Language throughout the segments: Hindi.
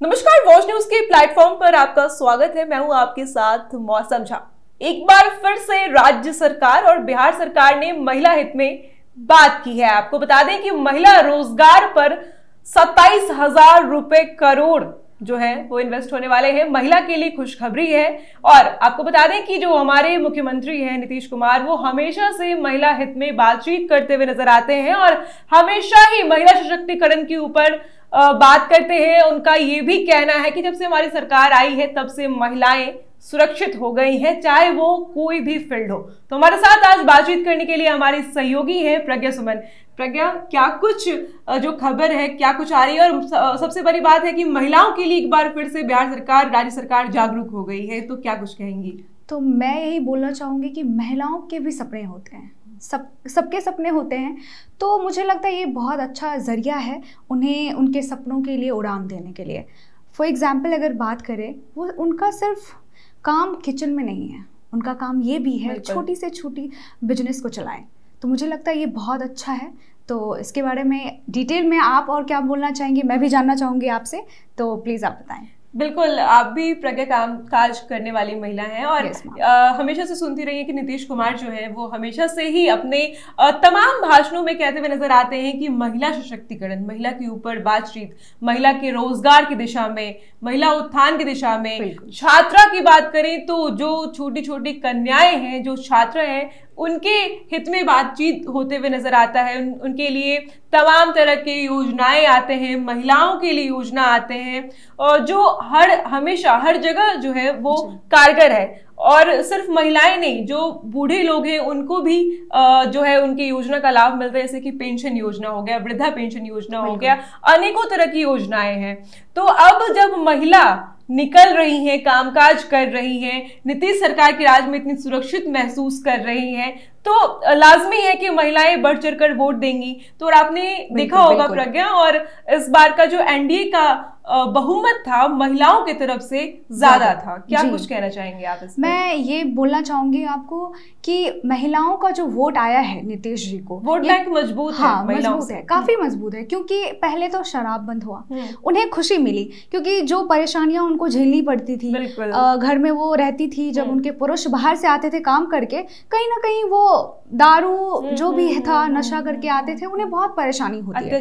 नमस्कार, वॉच न्यूज के प्लेटफॉर्म पर आपका स्वागत है। मैं हूं आपके साथ मौसम झा। एक बार फिर से राज्य सरकार और बिहार सरकार ने महिला हित में बात की है। आपको बता दें कि महिला रोजगार पर 27,000 रुपए करोड़ जो है वो इन्वेस्ट होने वाले हैं। महिला के लिए खुशखबरी है। और आपको बता दें कि जो हमारे मुख्यमंत्री हैं नीतीश कुमार, वो हमेशा से महिला हित में बातचीत करते हुए नजर आते हैं और हमेशा ही महिला सशक्तिकरण के ऊपर बात करते हैं। उनका ये भी कहना है कि जब से हमारी सरकार आई है तब से महिलाएं सुरक्षित हो गई हैं, चाहे वो कोई भी फील्ड हो। तो हमारे साथ आज बातचीत करने के लिए हमारी सहयोगी है प्रज्ञा सुमन। प्रज्ञा, क्या कुछ जो खबर है, क्या कुछ आ रही है? और सबसे बड़ी बात है कि महिलाओं के लिए एक बार फिर से बिहार सरकार, राज्य सरकार जागरूक हो गई है, तो क्या कुछ कहेंगी? तो मैं यही बोलना चाहूँगी कि महिलाओं के भी सपने होते हैं, सबके सपने होते हैं। तो मुझे लगता है ये बहुत अच्छा ज़रिया है उन्हें उनके सपनों के लिए उड़ान देने के लिए। फॉर एग्ज़ाम्पल अगर बात करें, वो उनका सिर्फ काम किचन में नहीं है, उनका काम ये भी है छोटी से छोटी बिजनेस को चलाएं। तो मुझे लगता है ये बहुत अच्छा है। तो इसके बारे में डिटेल में आप और क्या बोलना चाहेंगे, मैं भी जानना चाहूँगी आपसे, तो प्लीज़ आप बताएं। बिल्कुल, आप भी प्रज्ञा काम काज करने वाली महिला हैं और हमेशा से सुनती रही है कि नीतीश कुमार जो है वो हमेशा से ही अपने तमाम भाषणों में कहते हुए नजर आते हैं कि महिला सशक्तिकरण, महिला के ऊपर बातचीत, महिला के रोजगार की दिशा में, महिला उत्थान की दिशा में। छात्रा की बात करें तो जो छोटी छोटी कन्याएं हैं, जो छात्र हैं, उनके हित में बातचीत होते हुए नजर आता है। उनके लिए तमाम तरह के योजनाएं आते हैं, महिलाओं के लिए योजना आते हैं और जो हमेशा हर जगह जो है वो कारगर है। और सिर्फ महिलाएं नहीं, जो बूढ़े लोग हैं उनको भी जो है उनकी योजना का लाभ मिलता है, जैसे कि पेंशन योजना हो गया, वृद्धा पेंशन योजना हो गया, अनेकों तरह की योजनाएं हैं। तो अब जब महिला निकल रही हैं, कामकाज कर रही हैं, नीतीश सरकार के राज में इतनी सुरक्षित महसूस कर रही हैं, तो लाजमी है कि महिलाएं बढ़ चढ़कर वोट देंगी। तो और आपने देखा होगा प्रज्ञा, और इस बार का जो एनडीए का बहुमत था महिलाओं की तरफ से ज्यादा था। क्या कुछ कहना चाहेंगे आप इसमें? मैं ये बोलना चाहूंगी आपको कि महिलाओं का जो वोट आया है नीतीश जी को, वोट बैंक मजबूत है। हाँ, मजबूत है, काफी मजबूत है। क्योंकि पहले तो शराब बंद हुआ, उन्हें खुशी मिली, क्योंकि जो परेशानियां उनको झेलनी पड़ती थी, घर में वो रहती थी, जब उनके पुरुष बाहर से आते थे काम करके, कहीं ना कहीं वो दारू जो भी था नशा करके आते थे, उन्हें बहुत परेशानी होती है।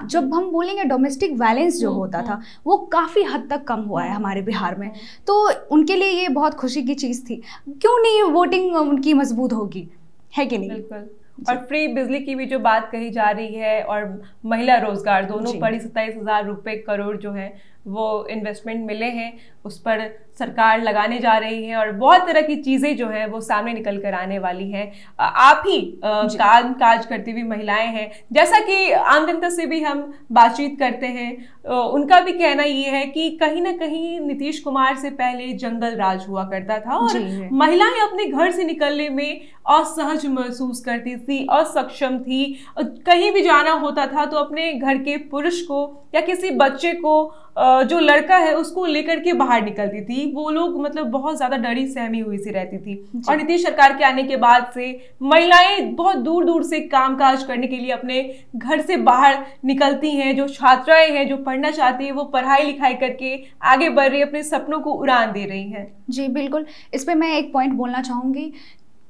जब हम बोलेंगे डोमेस्टिक वायलेंस जो होता था वो काफी हद तक कम हुआ है हमारे बिहार में, तो उनके लिए ये बहुत खुशी की चीज थी। क्यों नहीं वोटिंग उनकी मजबूत होगी, है कि नहीं? बिल्कुल। और फ्री बिजली की भी जो बात कही जा रही है और महिला रोजगार, दोनों पर 27,000 रुपए करोड़ जो है वो इन्वेस्टमेंट मिले हैं, उस पर सरकार लगाने जा रही है और बहुत तरह की चीजें जो है वो सामने निकल कर आने वाली हैं। आप ही काम काज करती हुई महिलाएं हैं, जैसा कि आम जनता से भी हम बातचीत करते हैं, उनका भी कहना ये है कि कहीं ना कहीं नीतीश कुमार से पहले जंगल राज हुआ करता था और महिलाएं अपने घर से निकलने में असहज महसूस करती थी, असक्षम थी। कहीं भी जाना होता था तो अपने घर के पुरुष को या किसी बच्चे को, जो लड़का है, उसको लेकर के बाहर निकलती थी। वो लोग मतलब बहुत ज्यादा डरी सहमी हुई सी रहती थी। और नीतीश सरकार के आने के बाद से महिलाएं बहुत दूर दूर से कामकाज करने के लिए अपने घर से बाहर निकलती हैं। जो छात्राएं हैं, जो पढ़ना चाहती है, वो पढ़ाई लिखाई करके आगे बढ़ रही, अपने सपनों को उड़ान दे रही हैं। जी बिल्कुल, इस पे मैं एक पॉइंट बोलना चाहूंगी।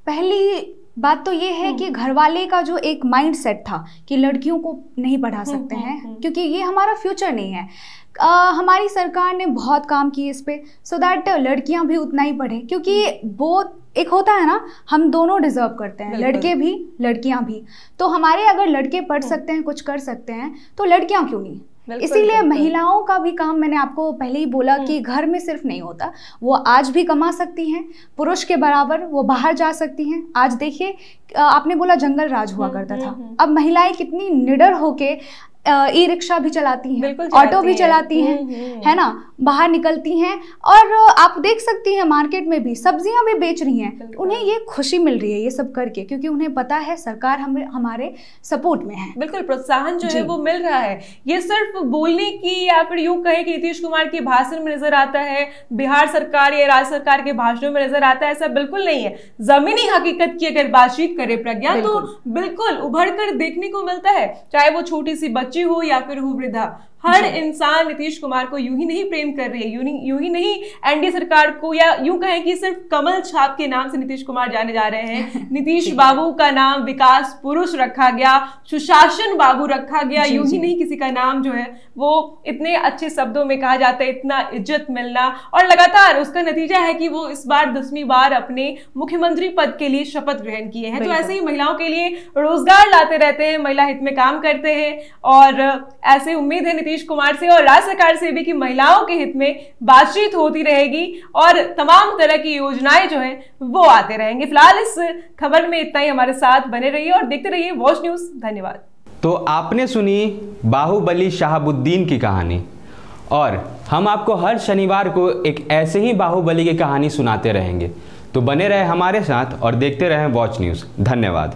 पहली बात तो ये है कि घरवाले का जो एक माइंड सेट था कि लड़कियों को नहीं पढ़ा सकते हैं क्योंकि ये हमारा फ्यूचर नहीं है। हमारी सरकार ने बहुत काम किए इस पे, सो दैट लड़कियां भी उतना ही पढ़े, क्योंकि वो एक होता है ना, हम दोनों डिजर्व करते हैं, लड़के भी लड़कियां भी। तो हमारे अगर लड़के पढ़ सकते हैं, कुछ कर सकते हैं, तो लड़कियां क्यों नहीं? इसीलिए महिलाओं का भी काम, मैंने आपको पहले ही बोला कि घर में सिर्फ नहीं होता, वो आज भी कमा सकती हैं, पुरुष के बराबर वो बाहर जा सकती हैं। आज देखिए, आपने बोला जंगल राज हुआ करता था, अब महिलाएं कितनी निडर होके ई रिक्शा भी चलाती हैं, ऑटो भी चलाती हैं, है ना, बाहर निकलती हैं। और आप देख सकती हैं मार्केट में भी सब्जियां भी बेच रही हैं। उन्हें ये खुशी मिल रही है ये सब करके, क्योंकि उन्हें पता है सरकार हमारे सपोर्ट में है। बिल्कुल, प्रोत्साहन जो है वो मिल रहा है। ये सिर्फ बोलने की या फिर यूं कहे कि नीतीश कुमार के भाषण में नजर आता है, बिहार सरकार या राज्य सरकार के भाषणों में नजर आता है, ऐसा बिल्कुल नहीं है। जमीनी हकीकत की अगर बातचीत करें प्रज्ञा, तो बिल्कुल उभर कर देखने को मिलता है, चाहे वो छोटी सी बच्ची हो या फिर हो वृद्धा। हर इंसान नीतीश कुमार को यूं ही नहीं प्रेम कर रही है, यूं ही नहीं एनडीए सरकार को, या यूं कहें कि सिर्फ कमल छाप के नाम से नीतीश कुमार जाने जा रहे हैं। नीतीश बाबू का नाम विकास पुरुष रखा गया, सुशासन बाबू रखा गया, यूं ही नहीं किसी का नाम जो है वो इतने अच्छे शब्दों में कहा जाता है, इतना इज्जत मिलना, और लगातार उसका नतीजा है कि वो इस बार 10वीं बार अपने मुख्यमंत्री पद के लिए शपथ ग्रहण किए हैं। तो ऐसे ही महिलाओं के लिए रोजगार लाते रहते हैं, महिला हित में काम करते हैं, और ऐसे उम्मीद है नीतीश कुमार से और राज्य सरकार से भी कि महिलाओं के हित में बातचीत होती रहेगी और तमाम तरह की योजनाएं जो है वो आते रहेंगे। फिलहाल इस खबर में इतना ही, हमारे साथ बने रहिए और देखते रहिए वॉच न्यूज। धन्यवाद। तो आपने सुनी बाहुबली शहाबुद्दीन की कहानी, और हम आपको हर शनिवार को एक ऐसे ही बाहुबली की कहानी सुनाते रहेंगे। तो बने रहे हमारे साथ और देखते रहें वॉच न्यूज़। धन्यवाद।